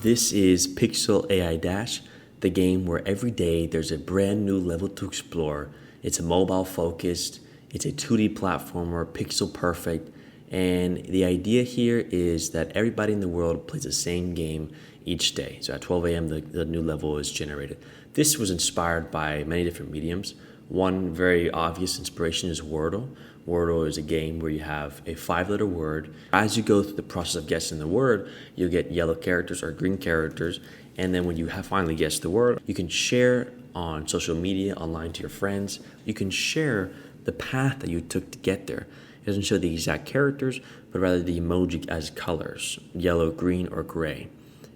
This is Pixel AI Dash, the game where every day there's a brand new level to explore. It's a mobile focused, it's a 2D platformer, pixel perfect, and the idea here is that everybody in the world plays the same game each day. So at 12 a.m. the new level is generated. This was inspired by many different mediums. One very obvious inspiration is Wordle. Wordle is a game where you have a 5-letter word. As you go through the process of guessing the word, you'll get yellow characters or green characters. And then when you have finally guessed the word, you can share on social media, online to your friends. You can share the path that you took to get there. It doesn't show the exact characters, but rather the emoji as colors, yellow, green, or gray.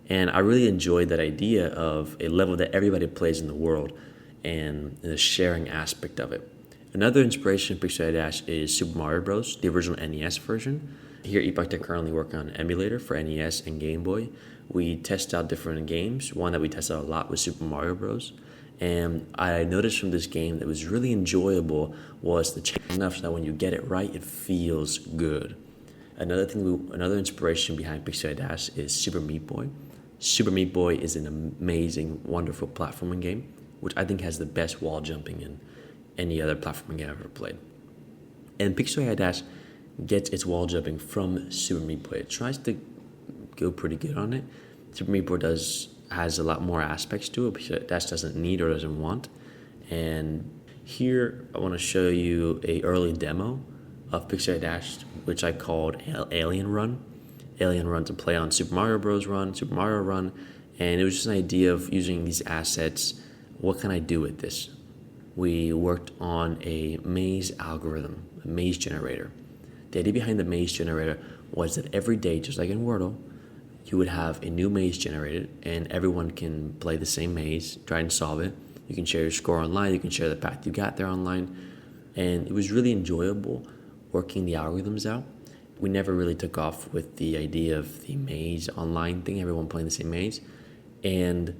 And I really enjoyed that idea of a level that everybody plays in the world and the sharing aspect of it. Another inspiration in Pixel AI Dash is Super Mario Bros., the original NES version. Here at Epoch Tech currently working on an emulator for NES and Game Boy. We test out different games. One that we tested out a lot was Super Mario Bros. And I noticed from this game that was really enjoyable was the challenge enough so that when you get it right, it feels good. Another inspiration behind Pixel AI Dash is Super Meat Boy. Super Meat Boy is an amazing, wonderful platforming game, which I think has the best wall jumping in any other platforming game I've ever played. And Pixel AI Dash gets its wall jumping from Super Meat Boy. It tries to go pretty good on it. Super Meat Boy has a lot more aspects to it. Pixel AI Dash doesn't need or doesn't want. And here I want to show you a early demo of Pixel AI Dash, which I called Alien Run. Alien Run to play on Super Mario Bros. Run, Super Mario Run, and it was just an idea of using these assets. What can I do with this? We worked on a maze algorithm, a maze generator. The idea behind the maze generator was that every day, just like in Wordle, you would have a new maze generated, and everyone can play the same maze, try and solve it. You can share your score online, you can share the path you got there online, and it was really enjoyable working the algorithms out. We never really took off with the idea of the maze online thing, everyone playing the same maze. And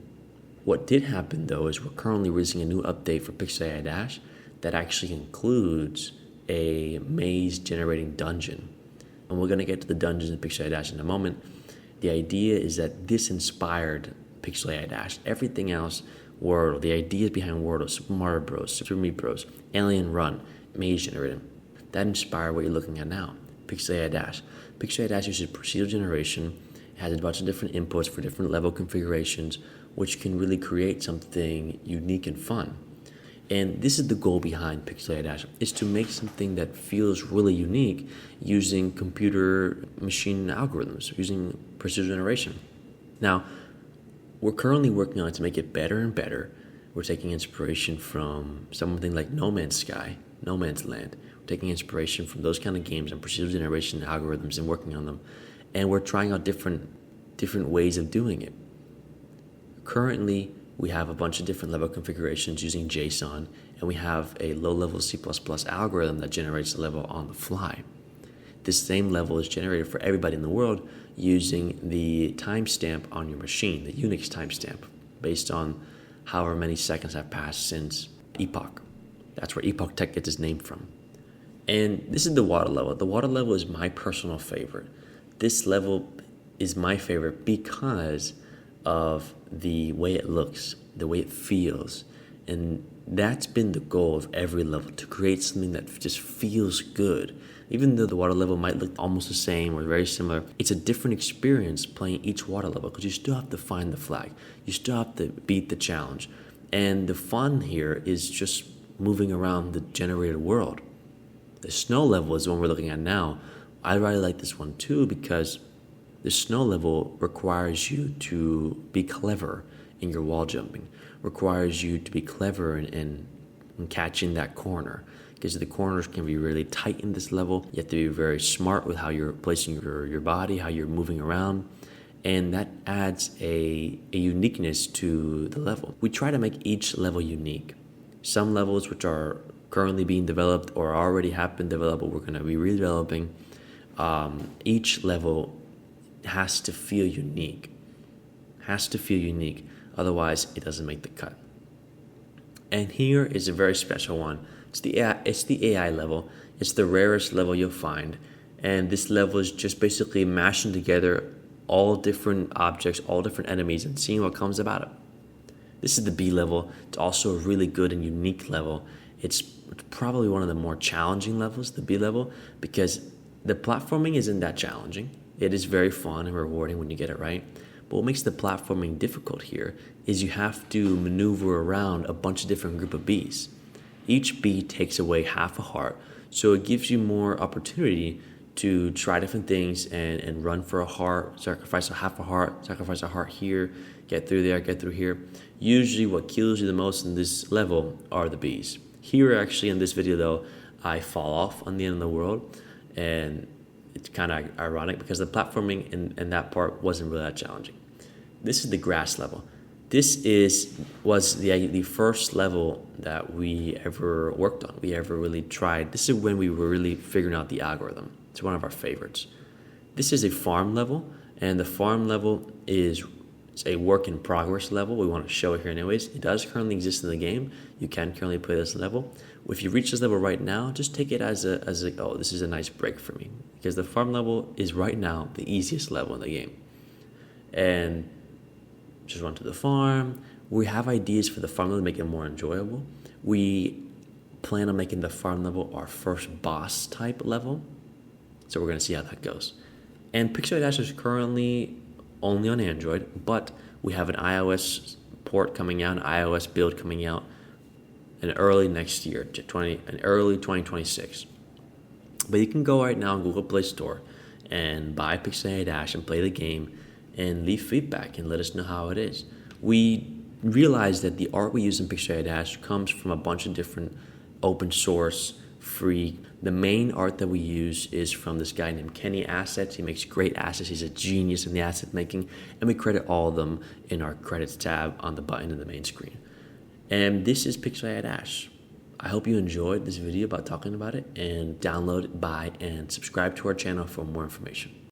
what did happen, though, is we're currently releasing a new update for Pixel AI Dash that actually includes a maze-generating dungeon. And we're going to get to the dungeons in Pixel AI Dash in a moment. The idea is that this inspired Pixel AI Dash. Everything else, Wordle, the ideas behind Wordle, Super Mario Bros., Super Meat Bros., Alien Run, maze generating, that inspired what you're looking at now, Pixel AI Dash. Pixel AI Dash uses procedural generation. It has a bunch of different inputs for different level configurations, which can really create something unique and fun. And this is the goal behind Pixel AI Dash, is to make something that feels really unique using computer machine algorithms, using procedural generation. Now, we're currently working on it to make it better and better. We're taking inspiration from something like No Man's Sky, No Man's Land. We're taking inspiration from those kind of games and procedural generation algorithms and working on them. And we're trying out different ways of doing it. Currently, we have a bunch of different level configurations using JSON, and we have a low-level C++ algorithm that generates the level on the fly. This same level is generated for everybody in the world using the timestamp on your machine, the Unix timestamp, based on however many seconds have passed since Epoch. That's where Epoch Tech gets its name from. And this is the water level. The water level is my personal favorite. This level is my favorite because of the way it looks, the way it feels. And that's been the goal of every level, to create something that just feels good. Even though the water level might look almost the same or very similar, it's a different experience playing each water level because you still have to find the flag. You still have to beat the challenge. And the fun here is just moving around the generated world. The snow level is the one we're looking at now. I really like this one too because the snow level requires you to be clever in your wall jumping, requires you to be clever in catching that corner, because the corners can be really tight in this level. You have to be very smart with how you're placing your body, how you're moving around, and that adds a uniqueness to the level. We try to make each level unique. Some levels which are currently being developed or already have been developed, but we're going to be redeveloping, each level has to feel unique. Otherwise, it doesn't make the cut. And here is a very special one. It's the AI level. It's the rarest level you'll find. And this level is just basically mashing together all different objects, all different enemies, and seeing what comes about it. This is the B level. It's also a really good and unique level. It's probably one of the more challenging levels, the B level, because the platforming isn't that challenging. It is very fun and rewarding when you get it right. But what makes the platforming difficult here is you have to maneuver around a bunch of different group of bees. Each bee takes away half a heart, so it gives you more opportunity to try different things and run for a heart, sacrifice a half a heart, sacrifice a heart here, get through there, get through here. Usually what kills you the most in this level are the bees. Here actually in this video though, I fall off on the end of the world, and it's kind of ironic because the platforming in that part wasn't really that challenging. This is the grass level. This was the first level that we ever worked on. We ever really tried. This is when we were really figuring out the algorithm. It's one of our favorites. This is a farm level, and the farm level is a work in progress level. We want to show it here anyways. It does currently exist in the game. You can currently play this level. If you reach this level right now, just take it as a oh, this is a nice break for me, because the farm level is right now the easiest level in the game. And just run to the farm. We have ideas for the farm level to make it more enjoyable. We plan on making the farm level our first boss type level. So we're going to see how that goes. And Pixel Dash is currently only on Android, but we have an iOS port coming out, an iOS build coming out in early next year, in early 2026. But you can go right now on Google Play Store and buy Pixel Dash and play the game and leave feedback and let us know how it is. We realize that the art we use in Pixel Dash comes from a bunch of different open source, free. The main art that we use is from this guy named Kenny Assets. He makes great assets. He's a genius in the asset making, and we credit all of them in our credits tab on the button in the main screen. And this is Pixel Dash. I hope you enjoyed this video about talking about it, and download, buy, and subscribe to our channel for more information.